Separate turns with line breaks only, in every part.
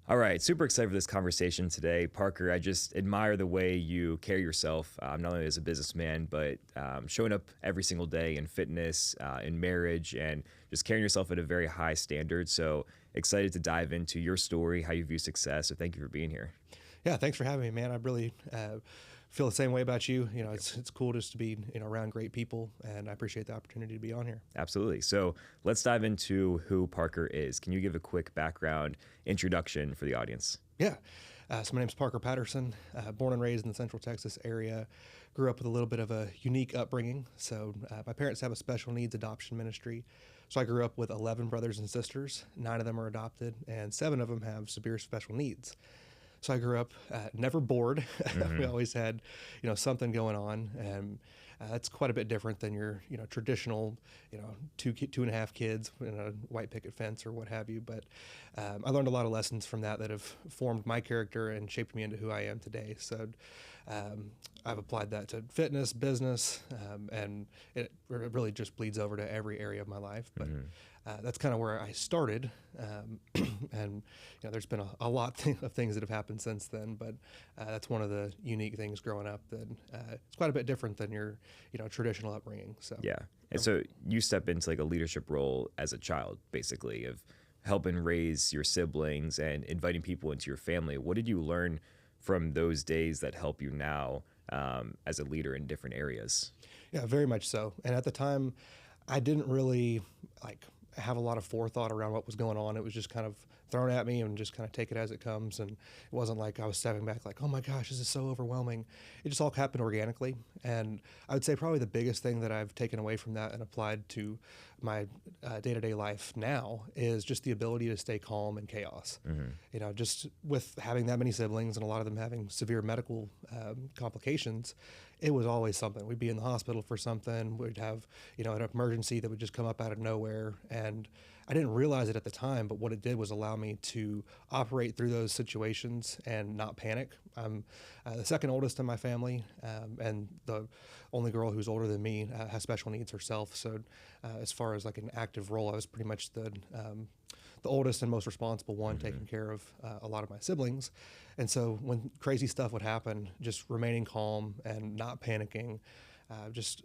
All right, super excited for this conversation today. Parker, I just admire the way you carry yourself, not only as a businessman, but showing up every single day in fitness, in marriage, and just carrying yourself at a very high standard. So excited to dive into your story, how you view success. So thank you for being here.
Yeah, thanks for having me, man. I really feel the same way about you. You know, it's cool just to be around great people, and I appreciate the opportunity to be on here.
Absolutely. So let's dive into who Parker is. Can you give a quick background introduction for the audience?
Yeah. So my name's Parker Patterson, born and raised in the Central Texas area. Grew up with a little bit of a unique upbringing. So my parents have a special needs adoption ministry. So I grew up with 11 brothers and sisters. 9 of them are adopted, and 7 of them have severe special needs. So I grew up never bored. We always had, something going on, and that's quite a bit different than your, traditional, two and a half kids in a white picket fence or what have you. But I learned a lot of lessons from that have formed my character and shaped me into who I am today. So I've applied that to fitness, business, and it really just bleeds over to every area of my life. But that's kind of where I started, and there's been a lot of things that have happened since then. But that's one of the unique things growing up that it's quite a bit different than your traditional upbringing. So
Yeah. And so you step into like a leadership role as a child, basically, of helping raise your siblings and inviting people into your family. What did you learn from those days that help you now as a leader in different areas?
Yeah, very much so. And at the time, I didn't really have a lot of forethought around what was going on. It was just kind of thrown at me and just kind of take it as it comes. And it wasn't like I was stepping back like, oh my gosh, this is so overwhelming. It just all happened organically. And I would say probably the biggest thing that I've taken away from that and applied to my day-to-day life now is just the ability to stay calm in chaos. Just with having that many siblings and a lot of them having severe medical complications, it was always something. We'd be in the hospital for something. We'd have, an emergency that would just come up out of nowhere. And I didn't realize it at the time, but what it did was allow me to operate through those situations and not panic. I'm the second oldest in my family, and the only girl who's older than me has special needs herself. So as far as like an active role, I was pretty much the oldest and most responsible one, taking care of a lot of my siblings. And so when crazy stuff would happen, just remaining calm and not panicking, just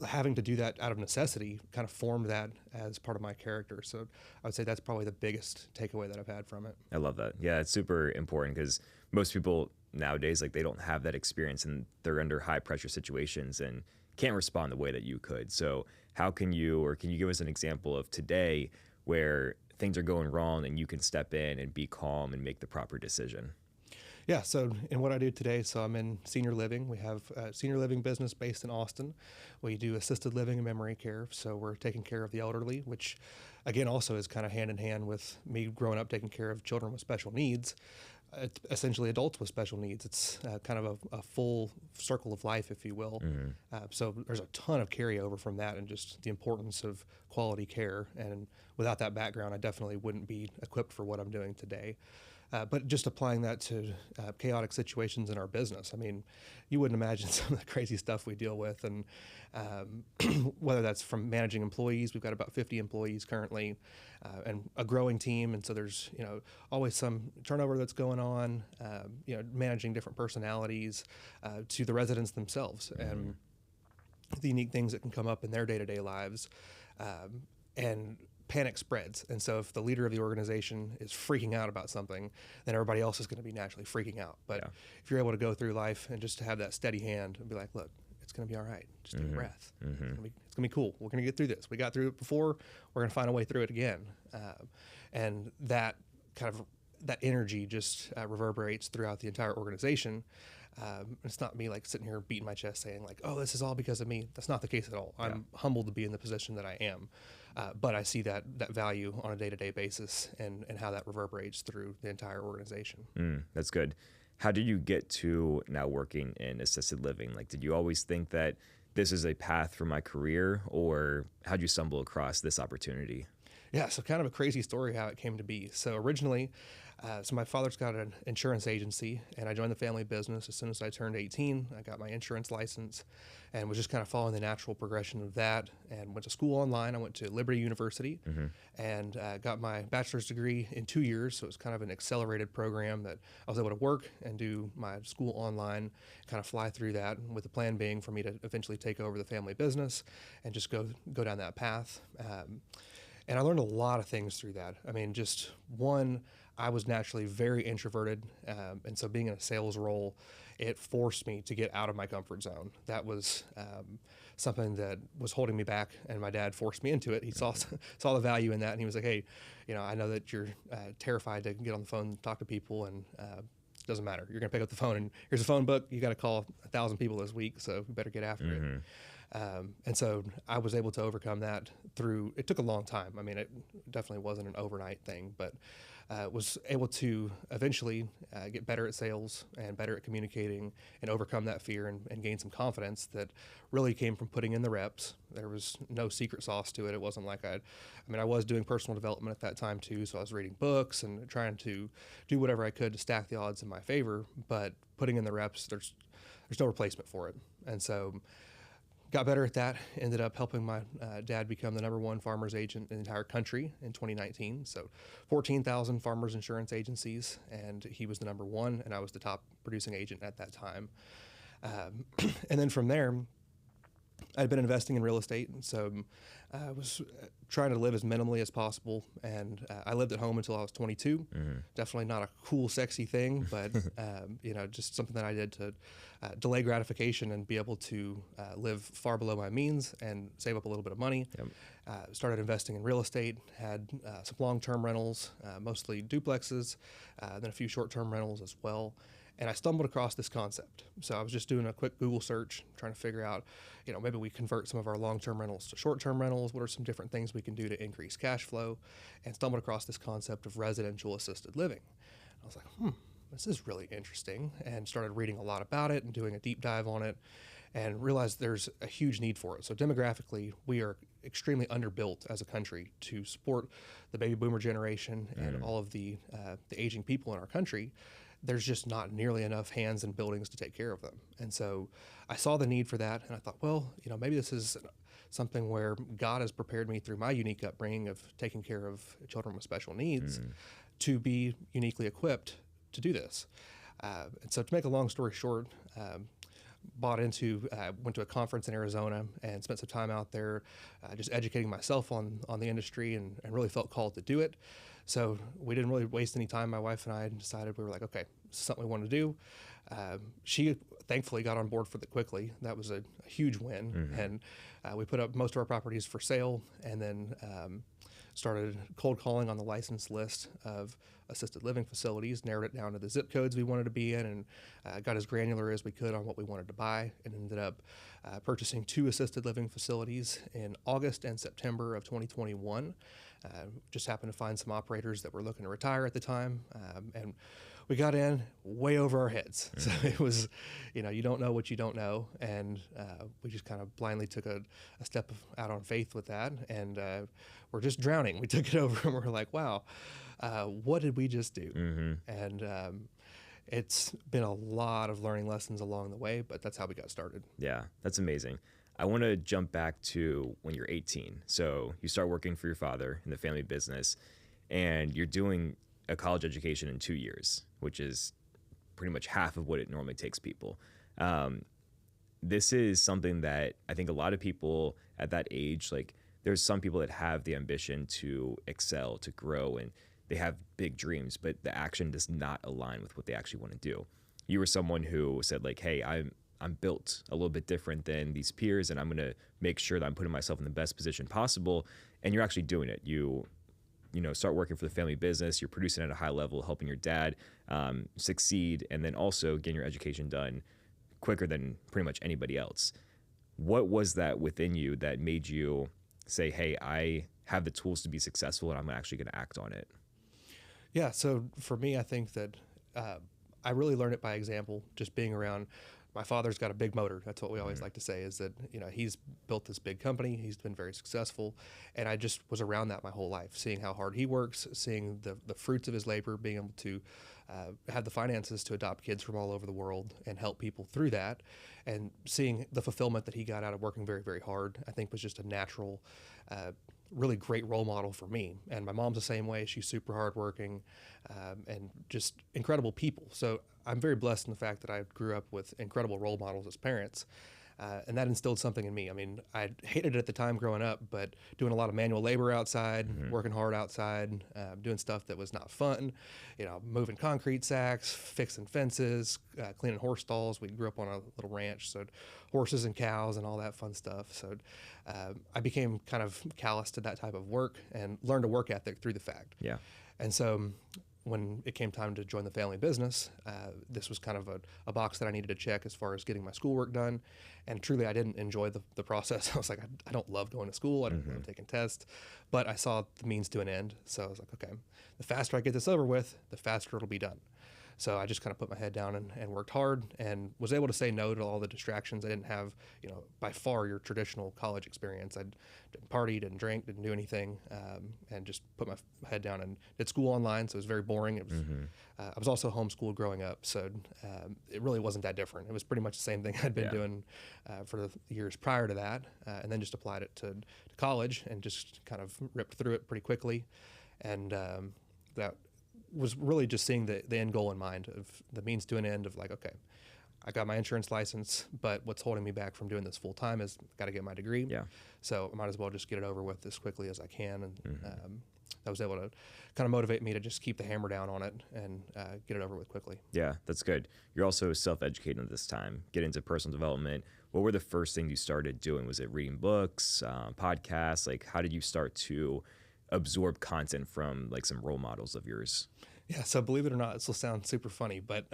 having to do that out of necessity kind of formed that as part of my character. So I would say that's probably the biggest takeaway that I've had from it.
I love that. Yeah, it's super important because most people nowadays, they don't have that experience and they're under high pressure situations and can't respond the way that you could. So can you give us an example of today where things are going wrong and you can step in and be calm and make the proper decision?
Yeah, so in what I do today, so I'm in senior living. We have a senior living business based in Austin. We do assisted living and memory care, so we're taking care of the elderly, which again also is kind of hand in hand with me growing up taking care of children with special needs. It's essentially adults with special needs. It's kind of a full circle of life, if you will. So there's a ton of carryover from that and just the importance of quality care. And without that background, I definitely wouldn't be equipped for what I'm doing today. But just applying that to chaotic situations in our business. I mean, you wouldn't imagine some of the crazy stuff we deal with. And whether that's from managing employees, we've got about 50 employees currently, and a growing team. And so there's, always some turnover that's going on, managing different personalities to the residents themselves and the unique things that can come up in their day-to-day lives. And panic spreads. And so if the leader of the organization is freaking out about something, then everybody else is going to be naturally freaking out. But if you're able to go through life and just to have that steady hand and be like, look, it's going to be all right. Just take a breath. It's going to be cool. We're going to get through this. We got through it before. We're going to find a way through it again. And that kind of that energy just reverberates throughout the entire organization. It's not me sitting here beating my chest saying oh, this is all because of me. That's not the case at all. I'm humbled to be in the position that I am. But I see that value on a day-to-day basis and how that reverberates through the entire organization.
That's good. How did you get to now working in assisted living? Did you always think that this is a path for my career, or how'd you stumble across this opportunity?
Yeah, so kind of a crazy story how it came to be. So originally, So my father's got an insurance agency, and I joined the family business as soon as I turned 18. I got my insurance license and was just kind of following the natural progression of that, and went to school online. I went to Liberty University and got my bachelor's degree in 2 years. So it was kind of an accelerated program that I was able to work and do my school online, kind of fly through that, with the plan being for me to eventually take over the family business and just go down that path. And I learned a lot of things through that. I mean, just one, I was naturally very introverted. And so being in a sales role, it forced me to get out of my comfort zone. That was something that was holding me back, and my dad forced me into it. He saw the value in that, and he was like, hey, I know that you're terrified to get on the phone and talk to people, and it doesn't matter. You're going to pick up the phone, and here's a phone book. You got to call 1,000 people this week, so you better get after it. And so I was able to overcome that through, it took a long time. I mean, it definitely wasn't an overnight thing, but was able to eventually get better at sales and better at communicating and overcome that fear and gain some confidence that really came from putting in the reps. There was no secret sauce to it. It wasn't like I was doing personal development at that time too. So I was reading books and trying to do whatever I could to stack the odds in my favor, but putting in the reps, there's no replacement for it. And so got better at that, ended up helping my dad become the #1 farmers agent in the entire country in 2019. So 14,000 farmers insurance agencies, and he was the #1, and I was the top producing agent at that time. And then from there, I'd been investing in real estate, and so I was trying to live as minimally as possible. And I lived at home until I was 22. Definitely not a cool, sexy thing, but just something that I did to delay gratification and be able to live far below my means and save up a little bit of money. Started investing in real estate, had some long-term rentals, mostly duplexes, then a few short-term rentals as well. And I stumbled across this concept. So I was just doing a quick Google search, trying to figure out, maybe we convert some of our long-term rentals to short-term rentals. What are some different things we can do to increase cash flow? And stumbled across this concept of residential assisted living. I was like, this is really interesting, and started reading a lot about it and doing a deep dive on it, and realized there's a huge need for it. So demographically, we are extremely underbuilt as a country to support the baby boomer generation and all of the aging people in our country. There's just not nearly enough hands and buildings to take care of them. And so I saw the need for that, and I thought, well, maybe this is something where God has prepared me through my unique upbringing of taking care of children with special needs to be uniquely equipped to do this. And so to make a long story short, went to a conference in Arizona and spent some time out there just educating myself on the industry, and really felt called to do it. So we didn't really waste any time. My wife and I decided, we were like, okay, this is something we want to do. She thankfully got on board for it quickly. That was a huge win. And we put up most of our properties for sale, and then started cold calling on the license list of assisted living facilities, narrowed it down to the zip codes we wanted to be in, and got as granular as we could on what we wanted to buy, and ended up purchasing 2 assisted living facilities in August and September of 2021. Just happened to find some operators that were looking to retire at the time, and we got in way over our heads. So it was, you don't know what you don't know, and we just kind of blindly took a step out on faith with that, and we're just drowning. We took it over, and we're like, wow, what did we just do? And it's been a lot of learning lessons along the way, but that's how we got started.
Yeah, that's amazing. I want to jump back to when you're 18. So you start working for your father in the family business, and you're doing a college education in 2 years, which is pretty much half of what it normally takes people. This is something that I think a lot of people at that age, like there's some people that have the ambition to excel, to grow, and they have big dreams, but the action does not align with what they actually want to do. You were someone who said like, hey, I'm built a little bit different than these peers, and I'm going to make sure that I'm putting myself in the best position possible. And you're actually doing it. You start working for the family business, you're producing at a high level, helping your dad succeed, and then also getting your education done quicker than pretty much anybody else. What was that within you that made you say, hey, I have the tools to be successful, and I'm actually going to act on it?
Yeah, so for me, I think that I really learned it by example, just being around my father's got a big motor. That's what we always like to say, is that, he's built this big company. He's been very successful. And I just was around that my whole life, seeing how hard he works, seeing the fruits of his labor, being able to have the finances to adopt kids from all over the world and help people through that. And seeing the fulfillment that he got out of working very, very hard, I think was just a natural, really great role model for me. And my mom's the same way. She's super hardworking, and just incredible people. So I'm very blessed in the fact that I grew up with incredible role models as parents. And that instilled something in me. I mean, I hated it at the time growing up, but doing a lot of manual labor outside, working hard outside, doing stuff that was not fun, moving concrete sacks, fixing fences, cleaning horse stalls. We grew up on a little ranch, so horses and cows and all that fun stuff. So I became kind of callous to that type of work and learned a work ethic through the fact.
Yeah.
And so when it came time to join the family business, this was kind of a box that I needed to check as far as getting my schoolwork done. And truly, I didn't enjoy the process. I was like, I don't love going to school. I don't love taking tests. But I saw the means to an end. So I was like, okay, the faster I get this over with, the faster it'll be done. So I just kind of put my head down and worked hard and was able to say no to all the distractions. I didn't have, by far your traditional college experience. I didn't party, didn't drink, didn't do anything, and just put my head down and did school online. So it was very boring. It was, I was also homeschooled growing up, so it really wasn't that different. It was pretty much the same thing I'd been doing for the years prior to that, and then just applied it to college and just kind of ripped through it pretty quickly. And that was really just seeing the end goal in mind, of the means to an end, of like, okay, I got my insurance license, but what's holding me back from doing this full time is I've got to get my degree. Yeah. So I might as well just get it over with as quickly as I can. And that was able to kind of motivate me to just keep the hammer down on it and get it over with quickly.
Yeah, that's good. You're also self-educating at this time, get into personal development. What were the first things you started doing? Was it reading books, podcasts? Like, how did you start to absorb content from like some role models of yours?
Yeah, so believe it or not, this will sound super funny, but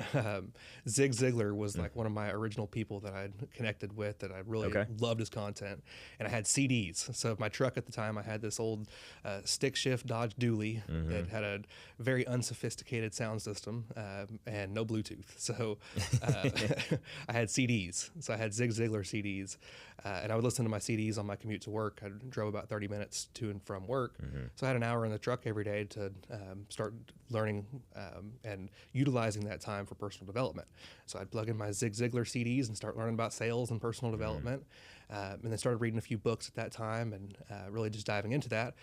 Zig Ziglar was like one of my original people that I'd connected with, that I really loved his content. And I had CDs. So my truck at the time, I had this old stick shift Dodge Dually that had a very unsophisticated sound system and no Bluetooth. So I had CDs. So I had Zig Ziglar CDs. And I would listen to my CDs on my commute to work. I drove about 30 minutes to and from work. So I had an hour in the truck every day to start learning and utilizing that time for personal development. So I'd plug in my Zig Ziglar CDs and start learning about sales and personal development. And then started reading a few books at that time and really just diving into that.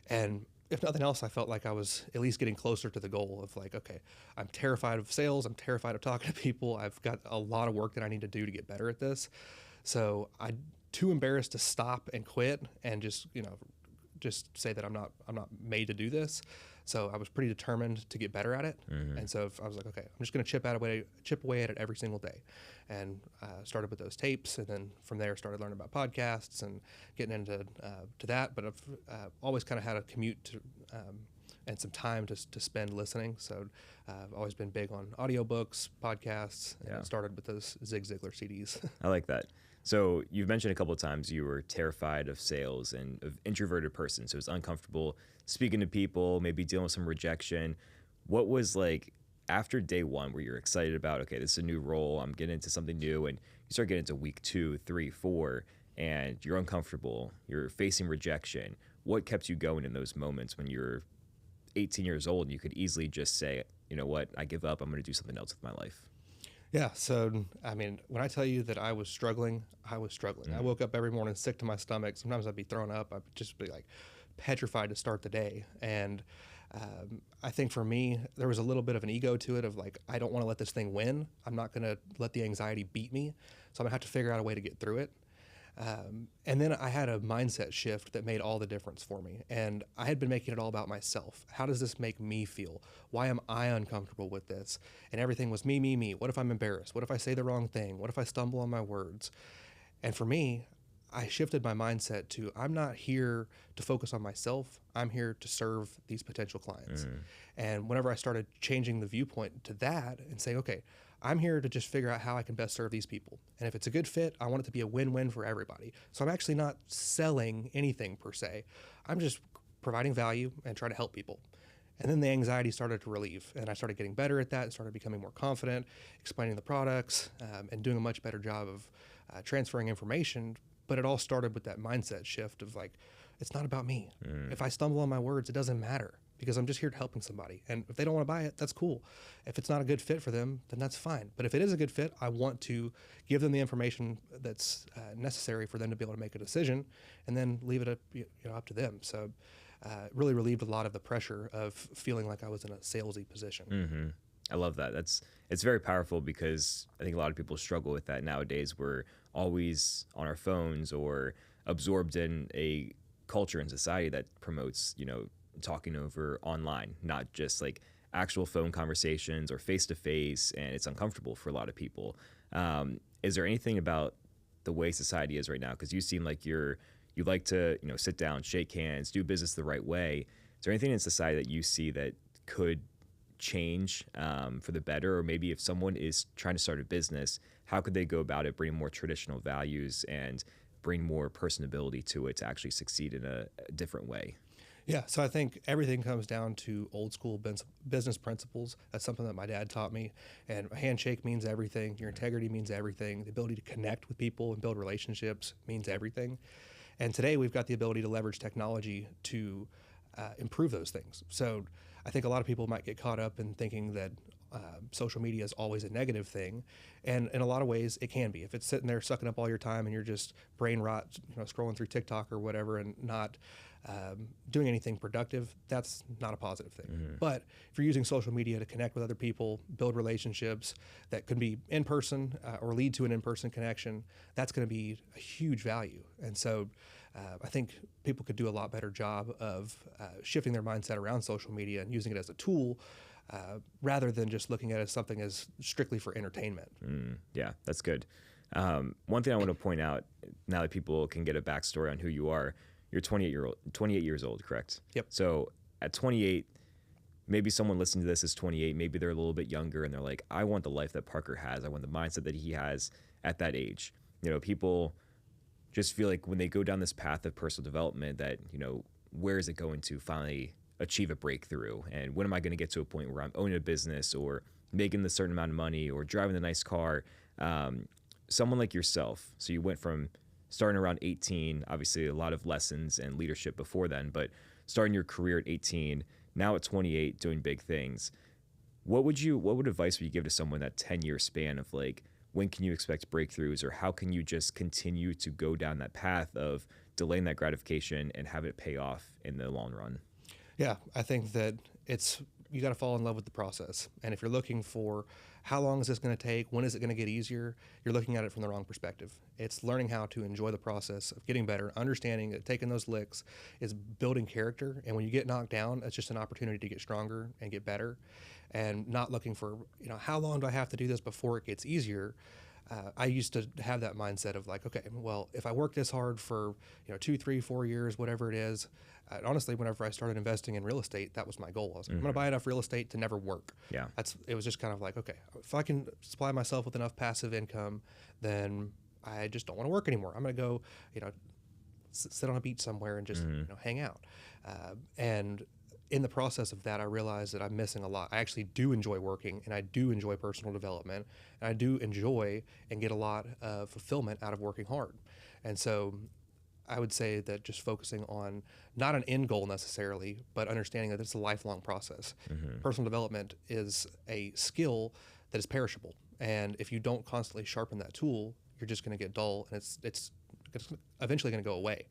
And if nothing else, I felt like I was at least getting closer to the goal of like, okay, I'm terrified of sales. I'm terrified of talking to people. I've got a lot of work that I need to do to get better at this. So I'm too embarrassed to stop and quit and just say that I'm not made to do this. So I was pretty determined to get better at it. And so I was like, okay, I'm just going to chip away at it every single day. And started with those tapes, and then from there started learning about podcasts and getting into to that. But I've always kind of had a commute to and some time to spend listening. So I've always been big on audiobooks, podcasts, and I started with those Zig Ziglar CDs.
I like that. So you've mentioned a couple of times you were terrified of sales and of introverted person. So it's uncomfortable speaking to people, maybe dealing with some rejection. What was like after day one where you're excited about, okay, this is a new role, I'm getting into something new, and you start getting into week 2, 3, 4, and you're uncomfortable, you're facing rejection. What kept you going in those moments when you're 18 years old and you could easily just say, you know what, I give up, I'm going to do something else with my life?
Yeah. So, I mean, when I tell you that I was struggling, I was struggling. I woke up every morning sick to my stomach. Sometimes I'd be thrown up. I'd just be like petrified to start the day. And I think for me, there was a little bit of an ego to it of like, I don't want to let this thing win. I'm not going to let the anxiety beat me. So I'm going to have to figure out a way to get through it. And then I had a mindset shift that made all the difference for me. And I had been making it all about myself. How does this make me feel? Why am I uncomfortable with this? And everything was me, me, me. What if I'm embarrassed? What if I say the wrong thing? What if I stumble on my words? And for me, I shifted my mindset to, I'm not here to focus on myself. I'm here to serve these potential clients. And whenever I started changing the viewpoint to that and saying, okay, I'm here to just figure out how I can best serve these people. And if it's a good fit, I want it to be a win-win for everybody. So I'm actually not selling anything per se. I'm just providing value and trying to help people. And then the anxiety started to relieve, and I started getting better at that and started becoming more confident, explaining the products, and doing a much better job of transferring information. But it all started with that mindset shift of like, it's not about me. If I stumble on my words, it doesn't matter because I'm just here helping somebody. And if they don't want to buy it, that's cool. If it's not a good fit for them, then that's fine. But if it is a good fit, I want to give them the information that's necessary for them to be able to make a decision, and then leave it up to them. So it really relieved a lot of the pressure of feeling like I was in a salesy position.
Mm-hmm. I love that. It's very powerful because I think a lot of people struggle with that nowadays. We're always on our phones or absorbed in a culture and society that promotes, talking over online, not just like actual phone conversations or face to face, and it's uncomfortable for a lot of people. Is there anything about the way society is right now? Because you seem like you like to, sit down, shake hands, do business the right way. Is there anything in society that you see that could change for the better? Or maybe if someone is trying to start a business, how could they go about it, bring more traditional values and bring more personability to it to actually succeed in a different way?
Yeah, so I think everything comes down to old school business principles. That's something that my dad taught me. And a handshake means everything. Your integrity means everything. The ability to connect with people and build relationships means everything. And today we've got the ability to leverage technology to improve those things. So I think a lot of people might get caught up in thinking that social media is always a negative thing. And in a lot of ways it can be. If it's sitting there sucking up all your time and you're just brain rot, scrolling through TikTok or whatever and not doing anything productive, that's not a positive thing. Mm-hmm. But if you're using social media to connect with other people, build relationships that could be in person or lead to an in-person connection, that's going to be a huge value. And so I think people could do a lot better job of shifting their mindset around social media and using it as a tool rather than just looking at it as something as strictly for entertainment.
Yeah, that's good. One thing I want to point out, now that people can get a backstory on who you are, you're 28 years old, correct?
Yep.
So at 28, maybe someone listening to this is 28, maybe they're a little bit younger and they're like, I want the life that Parker has. I want the mindset that he has at that age. People just feel like when they go down this path of personal development that, where is it going to finally achieve a breakthrough? And when am I going to get to a point where I'm owning a business or making the certain amount of money or driving a nice car? Someone like yourself, so you went from starting around 18, obviously a lot of lessons and leadership before then, but starting your career at 18, now at 28, doing big things. What advice would you give to someone that 10-year span of like, when can you expect breakthroughs, or how can you just continue to go down that path of delaying that gratification and have it pay off in the long run?
Yeah, I think that you got to fall in love with the process. And if you're looking for how long is this going to take, when is it going to get easier, you're looking at it from the wrong perspective. It's learning how to enjoy the process of getting better, understanding that taking those licks is building character. And when you get knocked down, it's just an opportunity to get stronger and get better, and not looking for, how long do I have to do this before it gets easier? I used to have that mindset of like, okay, well, if I work this hard for 2, 3, 4 years, whatever it is. Honestly, whenever I started investing in real estate, that was my goal. I was like, I'm going to buy enough real estate to never work.
Yeah,
it was just kind of like, okay, if I can supply myself with enough passive income, then I just don't want to work anymore. I'm going to go, sit on a beach somewhere and just hang out. And in the process of that, I realized that I'm missing a lot. I actually do enjoy working, and I do enjoy personal development, and I do enjoy and get a lot of fulfillment out of working hard. And so I would say that just focusing on not an end goal necessarily, but understanding that it's a lifelong process. Mm-hmm. Personal development is a skill that is perishable. And if you don't constantly sharpen that tool, you're just going to get dull, and it's eventually going to go away.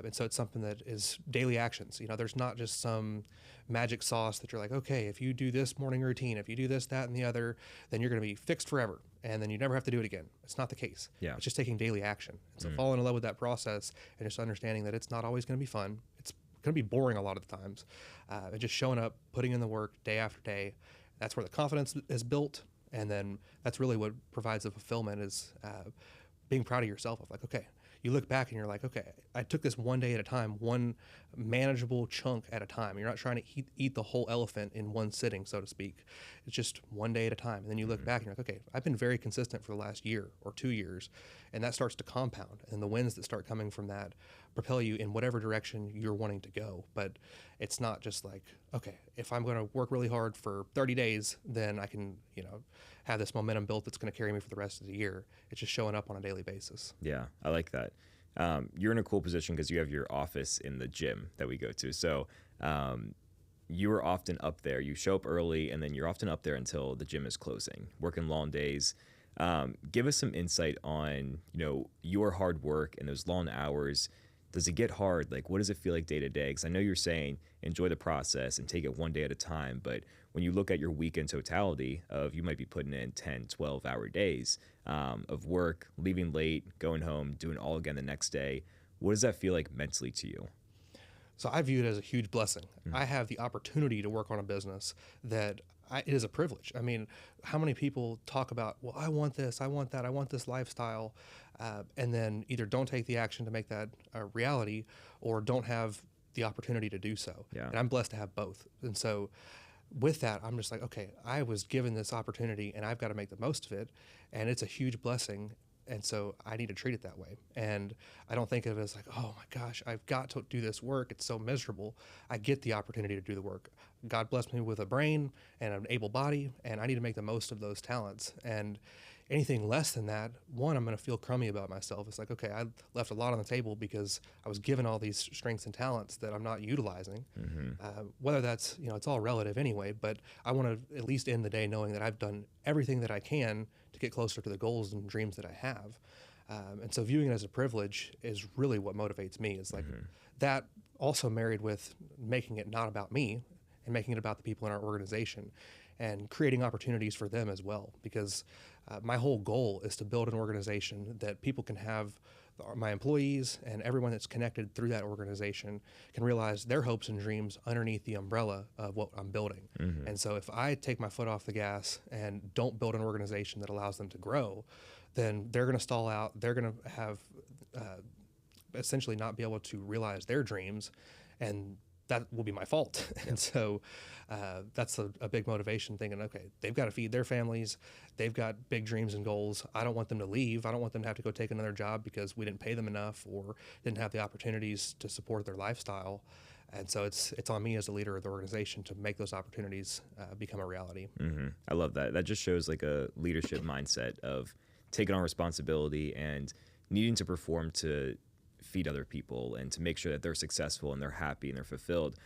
And so it's something that is daily actions. There's not just some magic sauce that you're like, okay, if you do this morning routine, if you do this, that, and the other, then you're going to be fixed forever. And then you never have to do it again. It's not the case.
Yeah.
It's just taking daily action. And so falling in love with that process and just understanding that it's not always going to be fun. It's going to be boring a lot of the times. And just showing up, putting in the work day after day. That's where the confidence is built. And then that's really what provides the fulfillment is being proud of yourself of like, okay, you look back and you're like, okay, I took this one day at a time, one manageable chunk at a time. You're not trying to eat the whole elephant in one sitting, so to speak. It's just one day at a time. And then you look back and you're like, okay, I've been very consistent for the last year or 2 years. And that starts to compound. And the wins that start coming from that propel you in whatever direction you're wanting to go. But it's not just like, okay, if I'm going to work really hard for 30 days, then I can, have this momentum built that's going to carry me for the rest of the year. It's just showing up on a daily basis.
Yeah, I like that. You're in a cool position because you have your office in the gym that we go to. So you are often up there. You show up early, and then you're often up there until the gym is closing, working long days. Give us some insight on, your hard work and those long hours. Does it get hard? Like, what does it feel like day to day? Because I know you're saying enjoy the process and take it one day at a time. But when you look at your week in totality of you might be putting in 10, 12-hour days of work, leaving late, going home, doing all again the next day. What does that feel like mentally to you?
So I view it as a huge blessing. I have the opportunity to work on a business that it is a privilege. I mean, how many people talk about, well, I want this, I want that, I want this lifestyle, and then either don't take the action to make that a reality or don't have the opportunity to do so.
Yeah.
And I'm blessed to have both. And so with that, I'm just like, okay, I was given this opportunity and I've got to make the most of it. And it's a huge blessing. And so I need to treat it that way. And I don't think of it as like, oh my gosh, I've got to do this work. It's so miserable. I get the opportunity to do the work. God blessed me with a brain and an able body, and I need to make the most of those talents. And anything less than that, one, I'm going to feel crummy about myself. It's like, okay, I left a lot on the table because I was given all these strengths and talents that I'm not utilizing. Whether that's, it's all relative anyway, but I want to at least end the day knowing that I've done everything that I can to get closer to the goals and dreams that I have. And so viewing it as a privilege is really what motivates me. It's like that also married with making it not about me and making it about the people in our organization and creating opportunities for them as well. Because my whole goal is to build an organization that people can have, my employees and everyone that's connected through that organization can realize their hopes and dreams underneath the umbrella of what I'm building. And so if I take my foot off the gas and don't build an organization that allows them to grow, then they're going to stall out. They're going to have essentially not be able to realize their dreams, and that will be my fault. And so that's a big motivation, thinking, okay, they've got to feed their families. They've got big dreams and goals. I don't want them to leave. I don't want them to have to go take another job because we didn't pay them enough or didn't have the opportunities to support their lifestyle. And so it's on me as a leader of the organization to make those opportunities become a reality.
I love that. That just shows like a leadership mindset of taking on responsibility and needing to perform to feed other people and to make sure that they're successful and they're happy and they're fulfilled.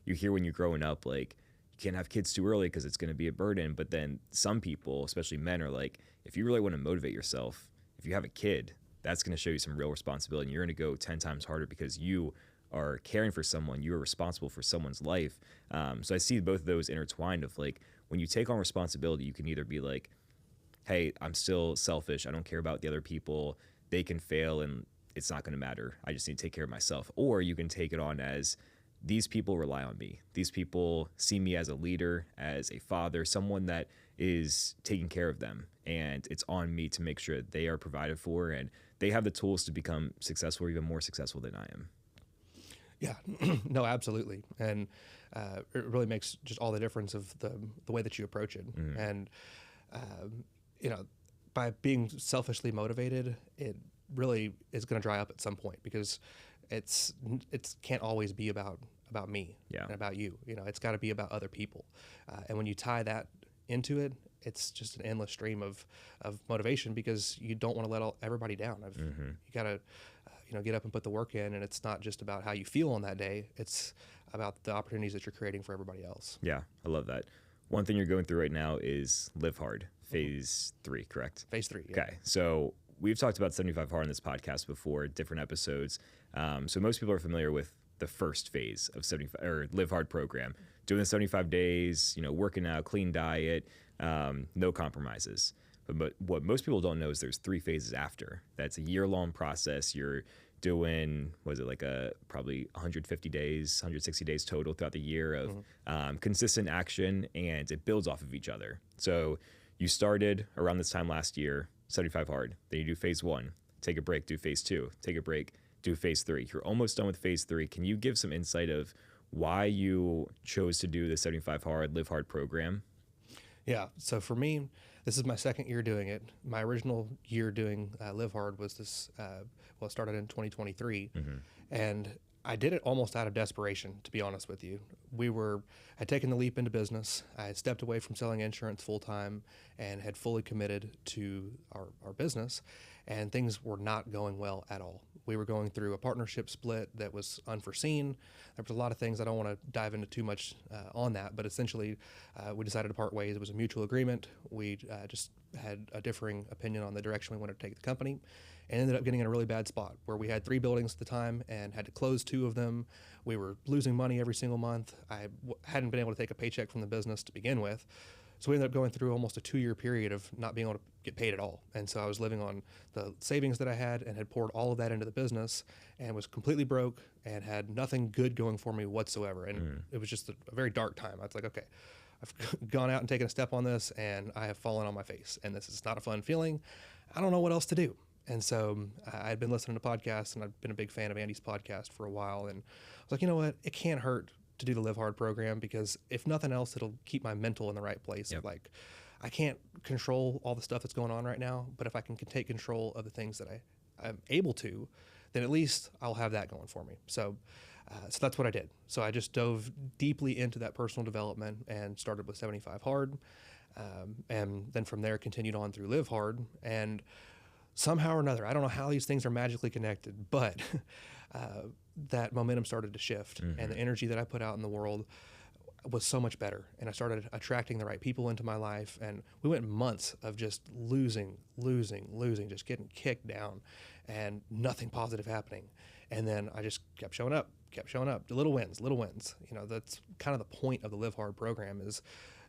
You hear when you're growing up, like, you can't have kids too early because it's going to be a burden. But then some people, especially men, are like, if you really want to motivate yourself, if you have a kid, that's going to show you some real responsibility. And you're going to go 10 times harder because you are caring for someone. You are responsible for someone's life. So I see both of those intertwined of like, when you take on responsibility, you can either be like, hey, I'm still selfish. I don't care about the other people. They can fail and it's not going to matter. I just need to take care of myself. Or you can take it on as, these people rely on me. These people see me as a leader, as a father, someone that is taking care of them. And it's on me to make sure that they are provided for and they have the tools to become successful or even more successful than I am.
Yeah, no, absolutely. And it really makes just all the difference of the way that you approach it. And, by being selfishly motivated, it really is going to dry up at some point because it can't always be about me and about you. It's got to be about other people. And when you tie that into it, it's just an endless stream of motivation because you don't want to let everybody down. You got to get up and put the work in, and it's not just about how you feel on that day. It's about the opportunities that you're creating for everybody else.
Yeah, I love that. One thing you're going through right now is Live Hard, Phase 3, correct?
Phase 3, yeah.
Okay, so we've talked about 75 Hard on this podcast before, different episodes. So most people are familiar with the first phase of 75 or Live Hard program, doing the 75 days, working out, clean diet, no compromises. But what most people don't know is there's 3 phases after. That's a year-long process. You're doing, probably 150 days, 160 days total throughout the year of consistent action, and it builds off of each other. So you started around this time last year, 75 Hard. Then you do phase 1, take a break, do phase 2, take a break, do phase 3. You're almost done with phase 3. Can you give some insight of why you chose to do the 75 Hard, Live Hard program?
Yeah. So for me, this is my second year doing it. My original year doing Live Hard was this, it started in 2023. And I did it almost out of desperation, to be honest with you. Had taken the leap into business. I had stepped away from selling insurance full time and had fully committed to our business, and things were not going well at all. We were going through a partnership split that was unforeseen. There was a lot of things. I don't want to dive into too much on that, but essentially we decided to part ways. It was a mutual agreement. We just had a differing opinion on the direction we wanted to take the company, and ended up getting in a really bad spot where we had 3 buildings at the time and had to close 2 of them. We were losing money every single month. I hadn't been able to take a paycheck from the business to begin with. So we ended up going through almost a 2-year period of not being able to get paid at all. And so I was living on the savings that I had and had poured all of that into the business and was completely broke and had nothing good going for me whatsoever. And it was just a very dark time. I was like, okay, I've gone out and taken a step on this and I have fallen on my face, and this is not a fun feeling. I don't know what else to do. And so I had been listening to podcasts, and I've been a big fan of Andy's podcast for a while. And I was like, you know what? It can't hurt to do the Live Hard program, because if nothing else, it'll keep my mental in the right place.
Yep.
Like, I can't control all the stuff that's going on right now, but if I can take control of the things that I'm able to, then at least I'll have that going for me. So that's what I did. So I just dove deeply into that personal development and started with 75 Hard. And then from there continued on through Live Hard. And somehow or another, I don't know how these things are magically connected, but that momentum started to shift, and the energy that I put out in the world was so much better. And I started attracting the right people into my life, and we went months of just losing, just getting kicked down and nothing positive happening. And then I just kept showing up, little wins. You know, that's kind of the point of the Live Hard program, is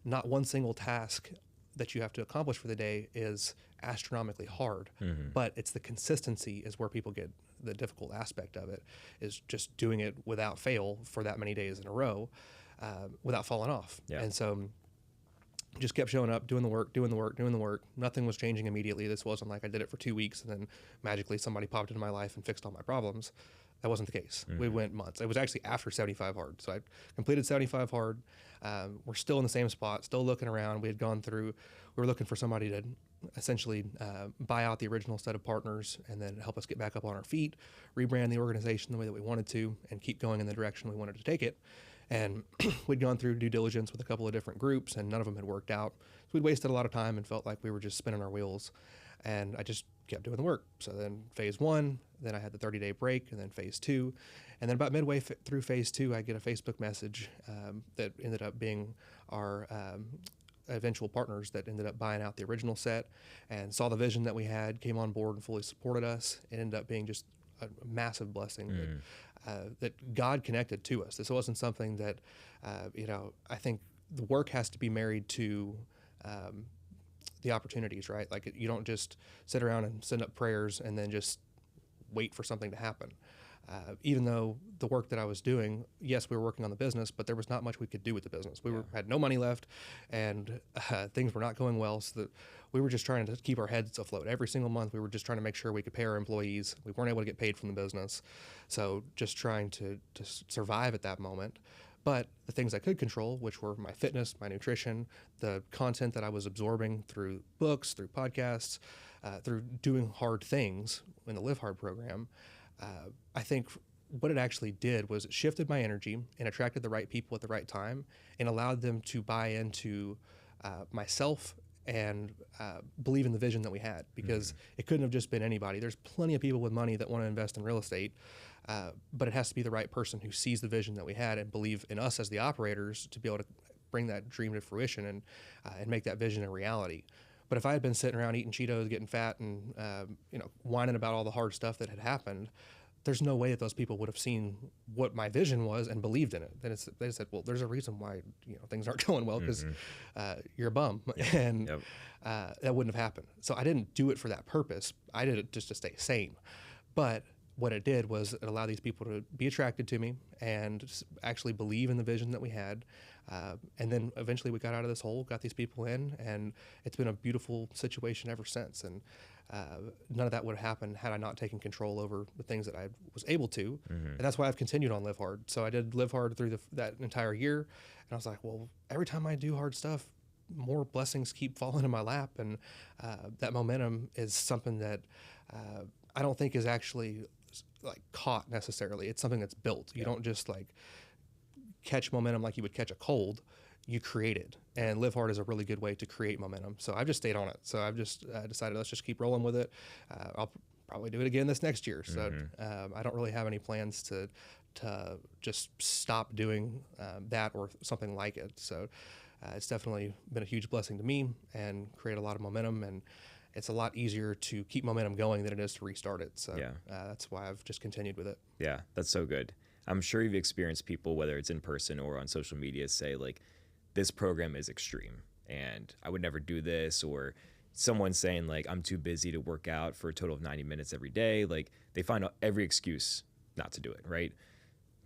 not one single task that you have to accomplish for the day is astronomically hard, but it's the consistency is where people get the difficult aspect of it, is just doing it without fail for that many days in a row, without falling off.
Yeah.
And so just kept showing up, doing the work. Nothing was changing immediately. This wasn't like I did it for 2 weeks and then magically somebody popped into my life and fixed all my problems. That wasn't the case. We went months. It was actually after 75 Hard. So I completed 75 Hard. We're still in the same spot, still looking around. We were looking for somebody to essentially buy out the original set of partners and then help us get back up on our feet, rebrand the organization the way that we wanted to, and keep going in the direction we wanted to take it. And we'd gone through due diligence with a couple of different groups, and none of them had worked out. So we'd wasted a lot of time and felt like we were just spinning our wheels. And I just kept doing the work. So then phase 1, then I had the 30-day break, and then phase 2. And then about midway through phase 2, I get a Facebook message that ended up being our eventual partners that ended up buying out the original set and saw the vision that we had, came on board and fully supported us. It ended up being just a massive blessing that God connected to us. This wasn't something that, I think the work has to be married to the opportunities, right? Like, you don't just sit around and send up prayers and then just wait for something to happen. Even though the work that I was doing, yes, we were working on the business, but there was not much we could do with the business. We had no money left, and things were not going well, so that we were just trying to keep our heads afloat. Every single month, we were just trying to make sure we could pay our employees. We weren't able to get paid from the business, so just trying to survive at that moment. But the things I could control, which were my fitness, my nutrition, the content that I was absorbing through books, through podcasts, through doing hard things in the Live Hard program, I think what it actually did was it shifted my energy and attracted the right people at the right time and allowed them to buy into myself and believe in the vision that we had, because it couldn't have just been anybody. There's plenty of people with money that want to invest in real estate, but it has to be the right person who sees the vision that we had and believe in us as the operators to be able to bring that dream to fruition and make that vision a reality. But if I had been sitting around eating Cheetos, getting fat, and whining about all the hard stuff that had happened, there's no way that those people would have seen what my vision was and believed in it. Then they said, well, there's a reason why things aren't going well, because you're a bum, and that wouldn't have happened. So I didn't do it for that purpose. I did it just to stay sane. But what it did was it allowed these people to be attracted to me and actually believe in the vision that we had. And then eventually we got out of this hole, got these people in, and it's been a beautiful situation ever since. And none of that would have happened had I not taken control over the things that I was able to. And that's why I've continued on Live Hard. So I did Live Hard through that entire year. And I was like, well, every time I do hard stuff, more blessings keep falling in my lap. And that momentum is something that I don't think is actually like caught necessarily. It's something that's built. You don't just like catch momentum like you would catch a cold. You create it, and Live Hard is a really good way to create momentum. So I've just stayed on it. So I've just decided let's just keep rolling with it. I'll probably do it again this next year. So I don't really have any plans to just stop doing that or something like it. So it's definitely been a huge blessing to me and create a lot of momentum, and it's a lot easier to keep momentum going than it is to restart it. So that's why I've just continued with it.
Yeah, that's so good. I'm sure you've experienced people, whether it's in person or on social media, say like, this program is extreme and I would never do this, or someone saying like, I'm too busy to work out for a total of 90 minutes every day. Like they find out every excuse not to do it, right?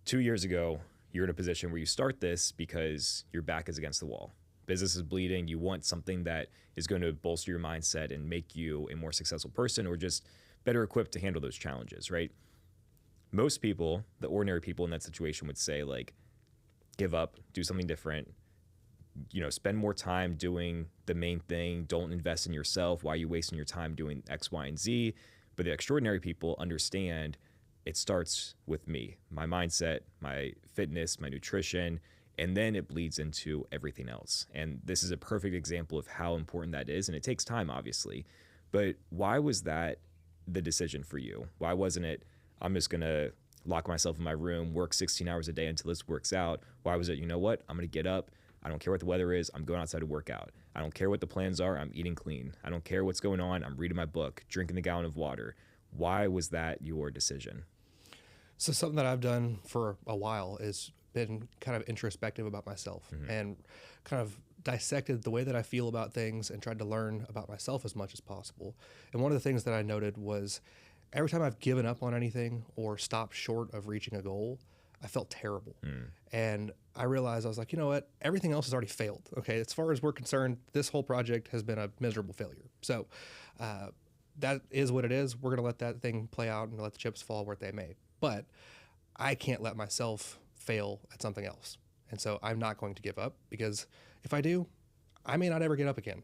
2 years ago, you're in a position where you start this because your back is against the wall. Business is bleeding. You want something that is going to bolster your mindset and make you a more successful person, or just better equipped to handle those challenges, right? Most people, the ordinary people in that situation, would say like, give up, do something different, spend more time doing the main thing. Don't invest in yourself. Why are you wasting your time doing X, Y, and Z? But the extraordinary people understand it starts with me, my mindset, my fitness, my nutrition, and then it bleeds into everything else. And this is a perfect example of how important that is. And it takes time, obviously. But why was that the decision for you? Why wasn't it, I'm just going to lock myself in my room, work 16 hours a day until this works out? Why was it, you know what? I'm going to get up. I don't care what the weather is. I'm going outside to work out. I don't care what the plans are. I'm eating clean. I don't care what's going on. I'm reading my book, drinking the gallon of water. Why was that your decision?
So something that I've done for a while is been kind of introspective about myself and kind of dissected the way that I feel about things and tried to learn about myself as much as possible. And one of the things that I noted was every time I've given up on anything or stopped short of reaching a goal, I felt terrible. And I realized, I was like, you know what? Everything else has already failed. Okay, as far as we're concerned, this whole project has been a miserable failure. So that is what it is. We're going to let that thing play out and let the chips fall where they may. But I can't let myself fail at something else. And so I'm not going to give up, because if I do, I may not ever get up again.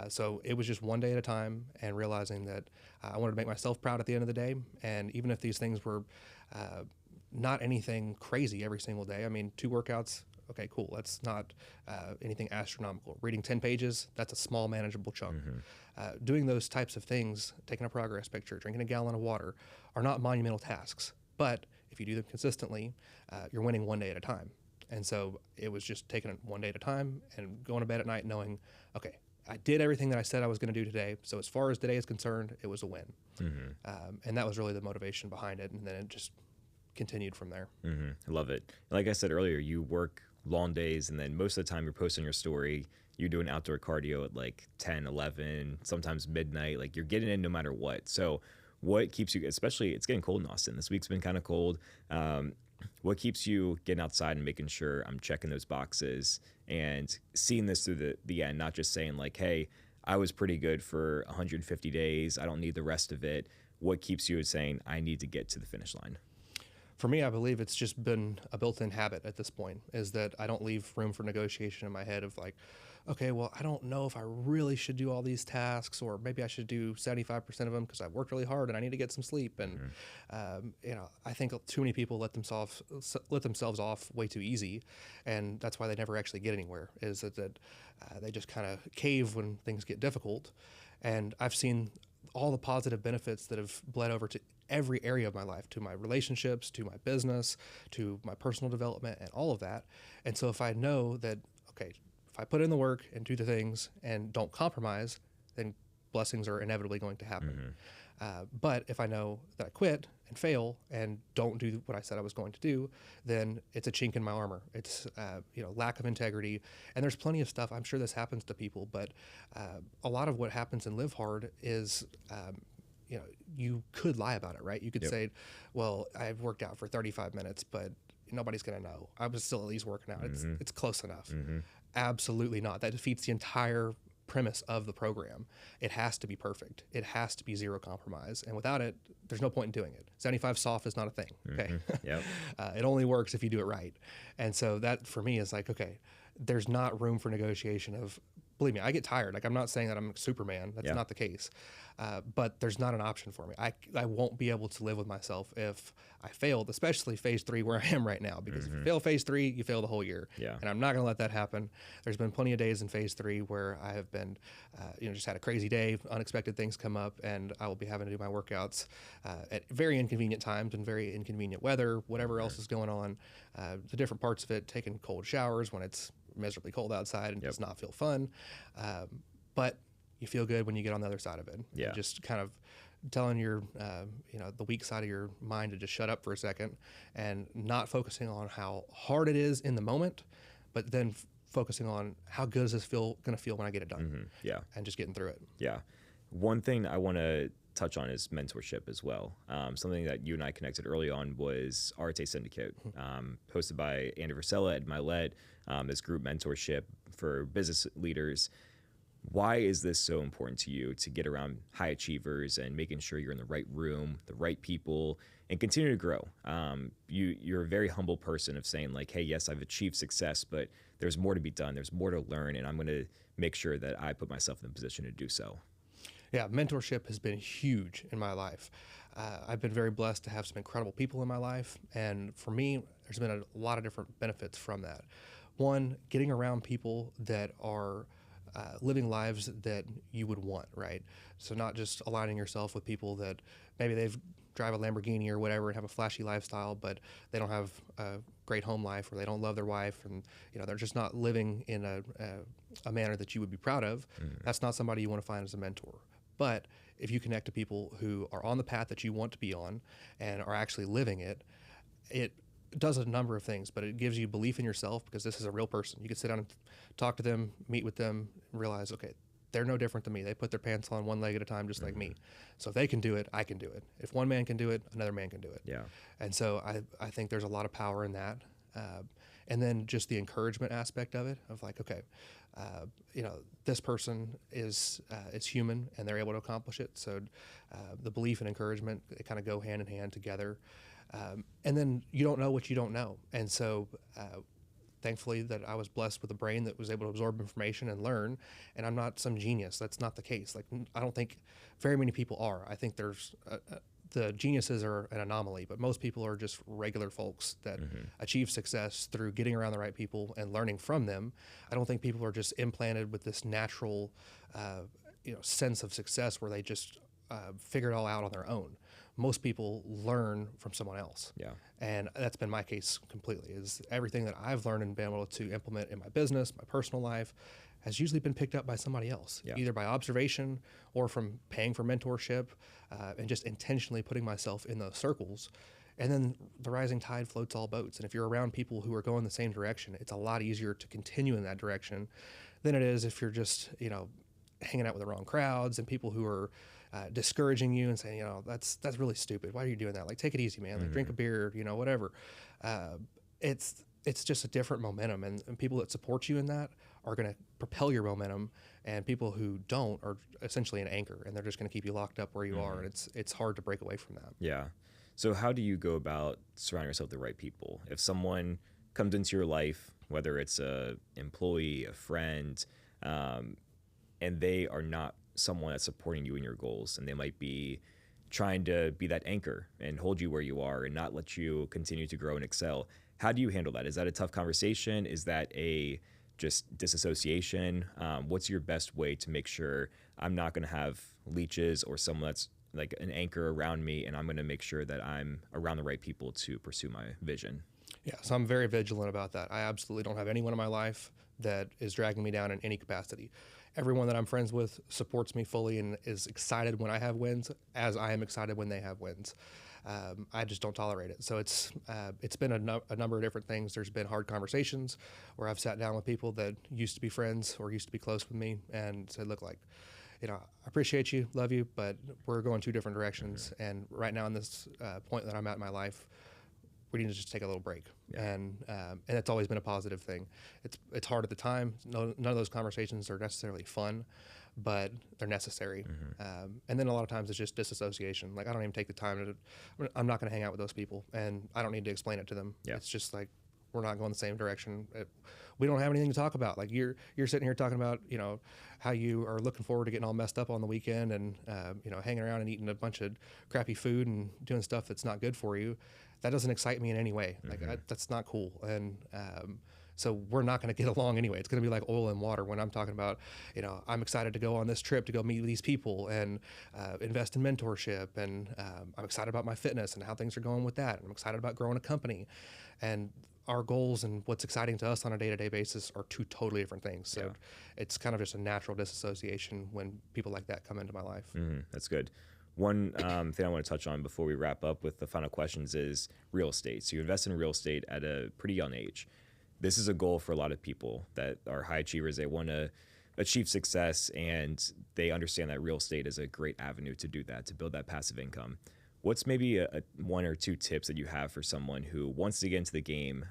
So it was just one day at a time, and realizing that I wanted to make myself proud at the end of the day. And even if these things were not anything crazy every single day, I mean, 2 workouts, okay, cool. That's not anything astronomical. Reading 10 pages, that's a small, manageable chunk. Doing those types of things, taking a progress picture, drinking a gallon of water, are not monumental tasks. But if you do them consistently, you're winning one day at a time. And so it was just taking it one day at a time and going to bed at night knowing, okay, I did everything that I said I was going to do today. So as far as today is concerned, it was a win. And that was really the motivation behind it. And then it just continued from there.
I love it. Like I said earlier, you work long days, and then most of the time you're posting your story, you're doing outdoor cardio at like 10, 11, sometimes midnight. Like you're getting in no matter what. So what keeps you, especially it's getting cold in Austin. This week's been kind of cold. What keeps you getting outside and making sure I'm checking those boxes and seeing this through the end, not just saying like, hey, I was pretty good for 150 days. I don't need the rest of it. What keeps you saying I need to get to the finish line?
For me, I believe it's just been a built-in habit at this point, is that I don't leave room for negotiation in my head of like, okay, well, I don't know if I really should do all these tasks, or maybe I should do 75% of them because I worked really hard and I need to get some sleep. And, I think too many people let themselves off way too easy. And that's why they never actually get anywhere, is that they just kind of cave when things get difficult. And I've seen all the positive benefits that have bled over to every area of my life, to my relationships, to my business, to my personal development, and all of that. And so if I know that, okay, if I put in the work and do the things and don't compromise, then blessings are inevitably going to happen. But if I know that I quit and fail and don't do what I said I was going to do, then it's a chink in my armor. It's lack of integrity. And there's plenty of stuff. I'm sure this happens to people, but a lot of what happens in Live Hard is you could lie about it, right? You could say, well, I've worked out for 35 minutes, but nobody's going to know. I was still at least working out. It's close enough. Absolutely not. That defeats the entire premise of the program. It has to be perfect. It has to be zero compromise. And without it, there's no point in doing it. 75 soft is not a thing. Okay. It only works if you do it right. And so that for me is like, okay, there's not room for negotiation of believe me, I get tired. Like, I'm not saying that I'm Superman. That's not the case. But there's not an option for me. I won't be able to live with myself if I failed, especially phase 3 where I am right now, because if you fail phase 3, you fail the whole year.
Yeah.
And I'm not going to let that happen. There's been plenty of days in phase 3 where I have been, just had a crazy day, unexpected things come up, and I will be having to do my workouts at very inconvenient times and very inconvenient weather, whatever else is going on, the different parts of it, taking cold showers when it's miserably cold outside and does not feel fun. But you feel good when you get on the other side of it.
Yeah.
And just kind of telling your, the weak side of your mind to just shut up for a second and not focusing on how hard it is in the moment, but then focusing on how good is this going to feel when I get it done.
Yeah.
And just getting through it.
Yeah. One thing I want to touch on is mentorship as well. Something that you and I connected early on was Arte Syndicate, hosted by Andy Versella at Milet, this group mentorship for business leaders. Why is this so important to you to get around high achievers and making sure you're in the right room, the right people, and continue to grow? You're a very humble person of saying like, hey, yes, I've achieved success, but there's more to be done. There's more to learn, and I'm going to make sure that I put myself in a position to do so.
Yeah, mentorship has been huge in my life. I've been very blessed to have some incredible people in my life, and for me, there's been a lot of different benefits from that. One, getting around people that are living lives that you would want, right? So not just aligning yourself with people that maybe they drive a Lamborghini or whatever and have a flashy lifestyle, but they don't have a great home life, or they don't love their wife, and they're just not living in a manner that you would be proud of. That's not somebody you want to find as a mentor. But if you connect to people who are on the path that you want to be on and are actually living it, it does a number of things, but it gives you belief in yourself, because this is a real person. You can sit down and talk to them, meet with them, and realize, okay, they're no different than me. They put their pants on one leg at a time, just like me. So if they can do it, I can do it. If one man can do it, another man can do it.
Yeah.
And so I think there's a lot of power in that. And then just the encouragement aspect of it, of like, okay, this person is human and they're able to accomplish it. So the belief and encouragement, they kind of go hand in hand together. And then you don't know what you don't know. And so thankfully that I was blessed with a brain that was able to absorb information and learn, and I'm not some genius. That's not the case. Like, I don't think very many people are. I think there's the geniuses are an anomaly, but most people are just regular folks that achieve success through getting around the right people and learning from them. I don't think people are just implanted with this natural sense of success where they just figure it all out on their own. Most people learn from someone else.
Yeah.
And that's been my case completely, is everything that I've learned and been able to implement in my business, my personal life, has usually been picked up by somebody else, either by observation or from paying for mentorship, and just intentionally putting myself in those circles. And then the rising tide floats all boats. And if you're around people who are going the same direction, it's a lot easier to continue in that direction than it is if you're just, hanging out with the wrong crowds and people who are discouraging you and saying, that's really stupid. Why are you doing that? Like, take it easy, man. Like, drink a beer, whatever. It's just a different momentum, and people that support you in that are going to propel your momentum, and people who don't are essentially an anchor, and they're just going to keep you locked up where you are, and it's hard to break away from that.
Yeah. So how do you go about surrounding yourself with the right people? If someone comes into your life, whether it's a employee, a friend, and they are not someone that's supporting you in your goals, and they might be trying to be that anchor and hold you where you are and not let you continue to grow and excel, how do you handle that? Is that a tough conversation? Is that a just disassociation? What's your best way to make sure I'm not going to have leeches or someone that's like an anchor around me, and I'm going to make sure that I'm around the right people to pursue my vision?
Yeah, so I'm very vigilant about that. I absolutely don't have anyone in my life that is dragging me down in any capacity. Everyone that I'm friends with supports me fully and is excited when I have wins, as I am excited when they have wins. I just don't tolerate it. So it's been a number of different things. There's been hard conversations where I've sat down with people that used to be friends or used to be close with me and said, look, like, I appreciate you, love you, but we're going two different directions. And right now in this point that I'm at in my life, we need to just take a little break. And it's always been a positive thing. It's hard at the time. None of those conversations are necessarily fun, but they're necessary. And then a lot of times it's just disassociation. Like, I don't even take the time I'm not going to hang out with those people, and I don't need to explain it to them. It's just like, we're not going the same direction. we don't have anything to talk about. Like you're sitting here talking about, how you are looking forward to getting all messed up on the weekend and, hanging around and eating a bunch of crappy food and doing stuff that's not good for you. That doesn't excite me in any way. Like that's not cool. And, so we're not going to get along anyway. It's going to be like oil and water when I'm talking about, I'm excited to go on this trip to go meet these people and invest in mentorship. And I'm excited about my fitness and how things are going with that. And I'm excited about growing a company. And our goals and what's exciting to us on a day-to-day basis are two totally different things. So it's kind of just a natural disassociation when people like that come into my life.
That's good. One thing I want to touch on before we wrap up with the final questions is real estate. So you invest in real estate at a pretty young age. This is a goal for a lot of people that are high achievers. They want to achieve success, and they understand that real estate is a great avenue to do that, to build that passive income. What's maybe a one or two tips that you have for someone who wants to get into the game?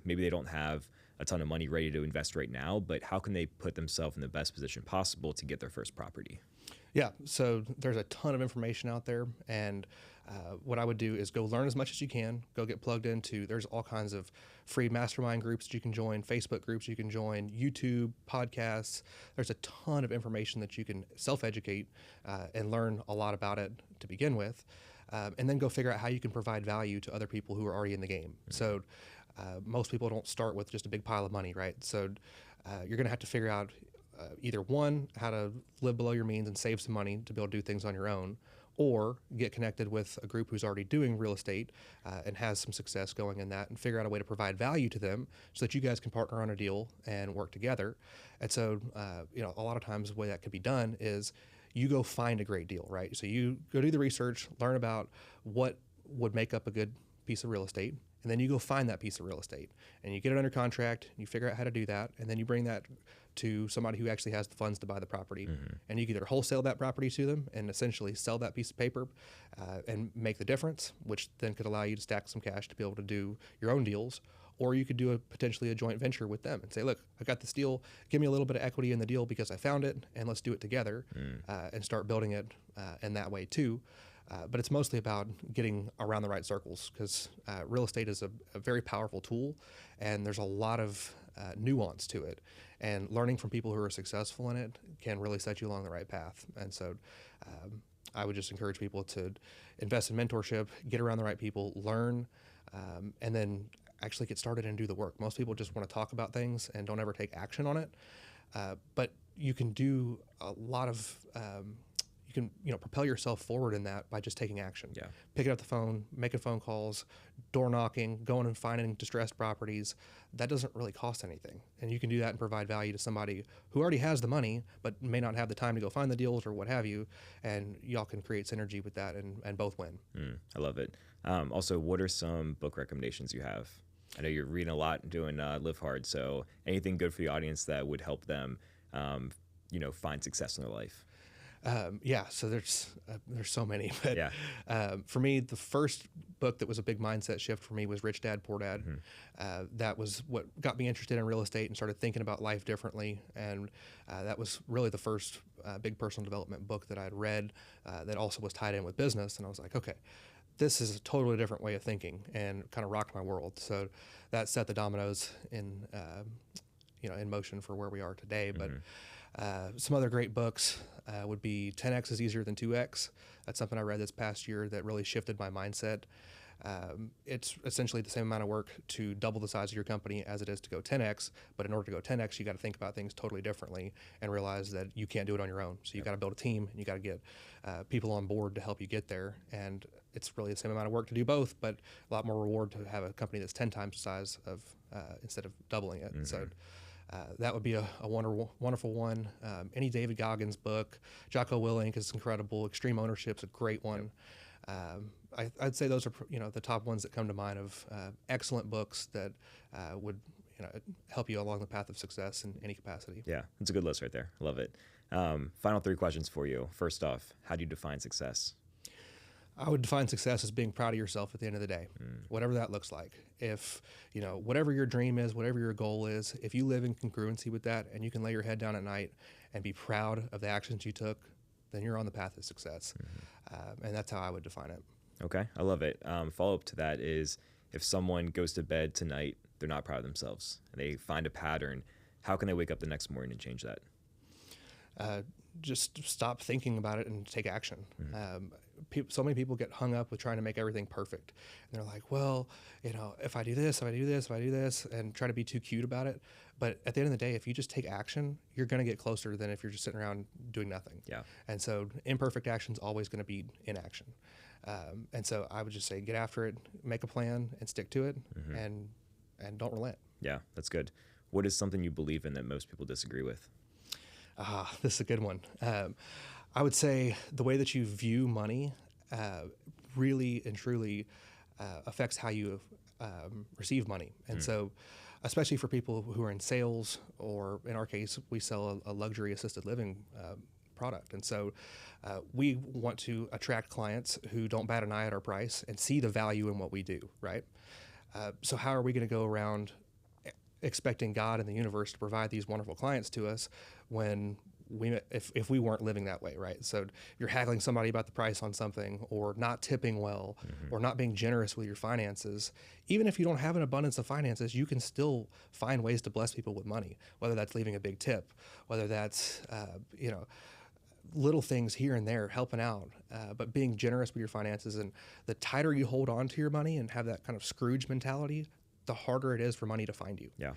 Maybe they don't have a ton of money ready to invest right now, but how can they put themselves in the best position possible to get their first property?
Yeah, so there's a ton of information out there, and what I would do is go learn as much as you can, go get plugged into, there's all kinds of free mastermind groups that you can join, Facebook groups you can join, YouTube, podcasts. There's a ton of information that you can self-educate and learn a lot about it to begin with, and then go figure out how you can provide value to other people who are already in the game. So most people don't start with just a big pile of money, right? So you're going to have to figure out either one, how to live below your means and save some money to be able to do things on your own, or get connected with a group who's already doing real estate and has some success going in that, and figure out a way to provide value to them so that you guys can partner on a deal and work together. And so, a lot of times the way that could be done is you go find a great deal, right? So you go do the research, learn about what would make up a good piece of real estate, and then you go find that piece of real estate and you get it under contract, you figure out how to do that, and then you bring that to somebody who actually has the funds to buy the property. And you can either wholesale that property to them and essentially sell that piece of paper and make the difference, which then could allow you to stack some cash to be able to do your own deals. Or you could do potentially a joint venture with them and say, look, I got this deal, give me a little bit of equity in the deal because I found it, and let's do it together and start building it in that way too. But it's mostly about getting around the right circles, because real estate is a very powerful tool, and there's a lot of nuance to it. And learning from people who are successful in it can really set you along the right path. And so I would just encourage people to invest in mentorship, get around the right people, learn, and then actually get started and do the work. Most people just want to talk about things and don't ever take action on it. But you can do a lot of you can propel yourself forward in that by just taking action.
Yeah.
Picking up the phone, making phone calls, door knocking, going and finding distressed properties. That doesn't really cost anything, and you can do that and provide value to somebody who already has the money but may not have the time to go find the deals or what have you, and y'all can create synergy with that and both win.
I love it. Also, what are some book recommendations you have? I know you're reading a lot and doing Live Hard, so anything good for the audience that would help them find success in their life?
So there's so many, but for me, the first book that was a big mindset shift for me was Rich Dad, Poor Dad. That was what got me interested in real estate and started thinking about life differently. And that was really the first big personal development book that I'd read that also was tied in with business. And I was like, okay, this is a totally different way of thinking, and kind of rocked my world. So that set the dominoes in motion for where we are today. But some other great books would be 10X is Easier Than 2X. That's something I read this past year that really shifted my mindset. It's essentially the same amount of work to double the size of your company as it is to go 10X, but in order to go 10X, you got to think about things totally differently and realize that you can't do it on your own. So you got to build a team, and you got to get people on board to help you get there. And it's really the same amount of work to do both, but a lot more reward to have a company that's 10 times the size of instead of doubling it. So that would be a wonderful one. Any David Goggins book, Jocko Willink is incredible. Extreme Ownership's a great one. I'd say those are the top ones that come to mind of excellent books that would help you along the path of success in any capacity.
Yeah, it's a good list right there. Love it. Final 3 questions for you. First off, how do you define success?
I would define success as being proud of yourself at the end of the day, whatever that looks like. If, whatever your dream is, whatever your goal is, if you live in congruency with that and you can lay your head down at night and be proud of the actions you took, then you're on the path of success. And that's how I would define it.
Okay, I love it. Follow up to that is, if someone goes to bed tonight they're not proud of themselves and they find a pattern, how can they wake up the next morning and change that?
Just stop thinking about it and take action. So many people get hung up with trying to make everything perfect. And they're like, well, if I do this, and try to be too cute about it. But at the end of the day, if you just take action, you're going to get closer than if you're just sitting around doing nothing.
Yeah.
And so imperfect action is always going to be inaction. And so I would just say, get after it, make a plan and stick to it, and don't relent.
Yeah, that's good. What is something you believe in that most people disagree with?
This is a good one. I would say the way that you view money really and truly affects how you receive money. And so, especially for people who are in sales, or in our case, we sell a luxury assisted living product. And so we want to attract clients who don't bat an eye at our price and see the value in what we do, right? So how are we going to go around expecting God and the universe to provide these wonderful clients to us when if we weren't living that way, right? So you're haggling somebody about the price on something, or not tipping well, or not being generous with your finances. Even if you don't have an abundance of finances, you can still find ways to bless people with money, whether that's leaving a big tip, whether that's, little things here and there, helping out, but being generous with your finances. And the tighter you hold on to your money and have that kind of Scrooge mentality, the harder it is for money to find you.
Yeah.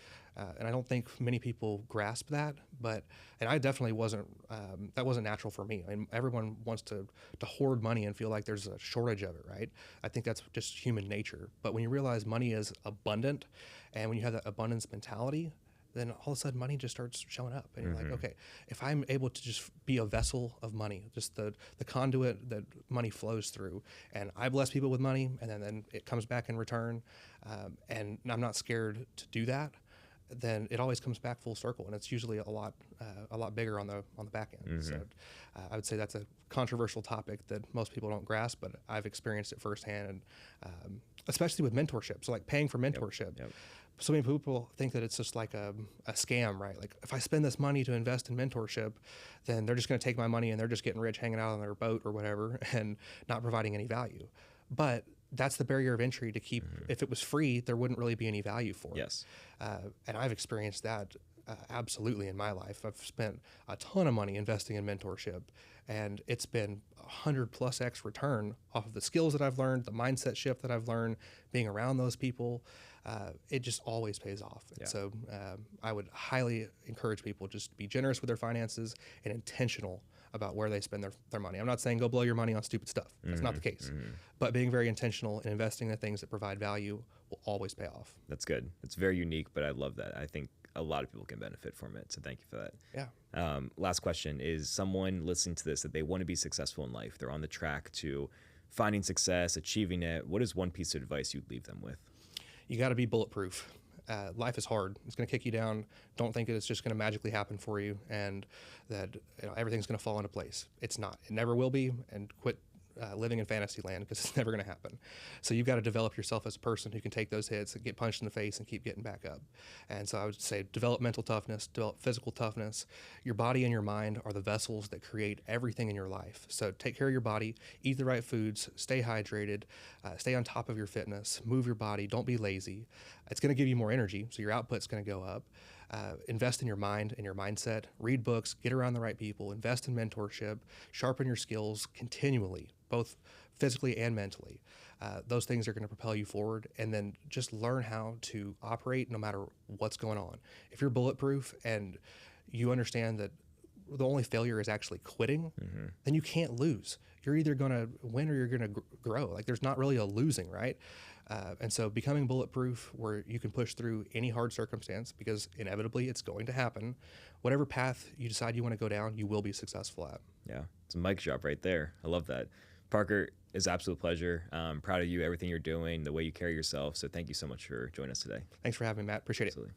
And I don't think many people grasp that, and I definitely wasn't, that wasn't natural for me. I mean, everyone wants to hoard money and feel like there's a shortage of it, right? I think that's just human nature. But when you realize money is abundant, and when you have that abundance mentality, then all of a sudden money just starts showing up. And you're like, okay, if I'm able to just be a vessel of money, just the conduit that money flows through, and I bless people with money, and then it comes back in return, and I'm not scared to do that, then it always comes back full circle, and it's usually a lot bigger on the back end. So I would say that's a controversial topic that most people don't grasp, but I've experienced it firsthand, and especially with mentorship. So like paying for mentorship. Yep. So many people think that it's just like a scam, right? Like if I spend this money to invest in mentorship, then they're just going to take my money and they're just getting rich hanging out on their boat or whatever and not providing any value. But that's the barrier of entry to keep. If it was free, there wouldn't really be any value for it.
Yes.
And I've experienced that absolutely in my life. I've spent a ton of money investing in mentorship, and it's been 100+X return off of the skills that I've learned, the mindset shift that I've learned, being around those people. It just always pays off. And so I would highly encourage people just be generous with their finances and intentional about where they spend their money. I'm not saying go blow your money on stupid stuff. That's not the case. But being very intentional and investing in the things that provide value will always pay off.
That's good. It's very unique, but I love that. I think a lot of people can benefit from it. So thank you for that.
Yeah.
Last question is, someone listening to this that they want to be successful in life, they're on the track to finding success, achieving it. What is one piece of advice you'd leave them with?
You got to be bulletproof. Life is hard. It's going to kick you down. Don't think that it's just going to magically happen for you and that everything's going to fall into place. It's not. It never will be. And quit living in fantasy land, because it's never going to happen. So you've got to develop yourself as a person who can take those hits and get punched in the face and keep getting back up. And so I would say develop mental toughness, develop physical toughness. Your body and your mind are the vessels that create everything in your life. So take care of your body, eat the right foods, stay hydrated, stay on top of your fitness, move your body, don't be lazy. It's going to give you more energy, so your output's going to go up. Invest in your mind and your mindset, read books, get around the right people, invest in mentorship, sharpen your skills continually, both physically and mentally. Those things are going to propel you forward, and then just learn how to operate no matter what's going on. If you're bulletproof and you understand that the only failure is actually quitting, then you can't lose. You're either going to win or you're going to grow. Like there's not really a losing, right? And so becoming bulletproof, where you can push through any hard circumstance, because inevitably it's going to happen. Whatever path you decide you want to go down, you will be successful at.
Yeah, it's a mic drop right there. I love that. Parker, it's an absolute pleasure. I'm proud of you, everything you're doing, the way you carry yourself. So thank you so much for joining us today.
Thanks for having me, Matt. Appreciate it.
Absolutely.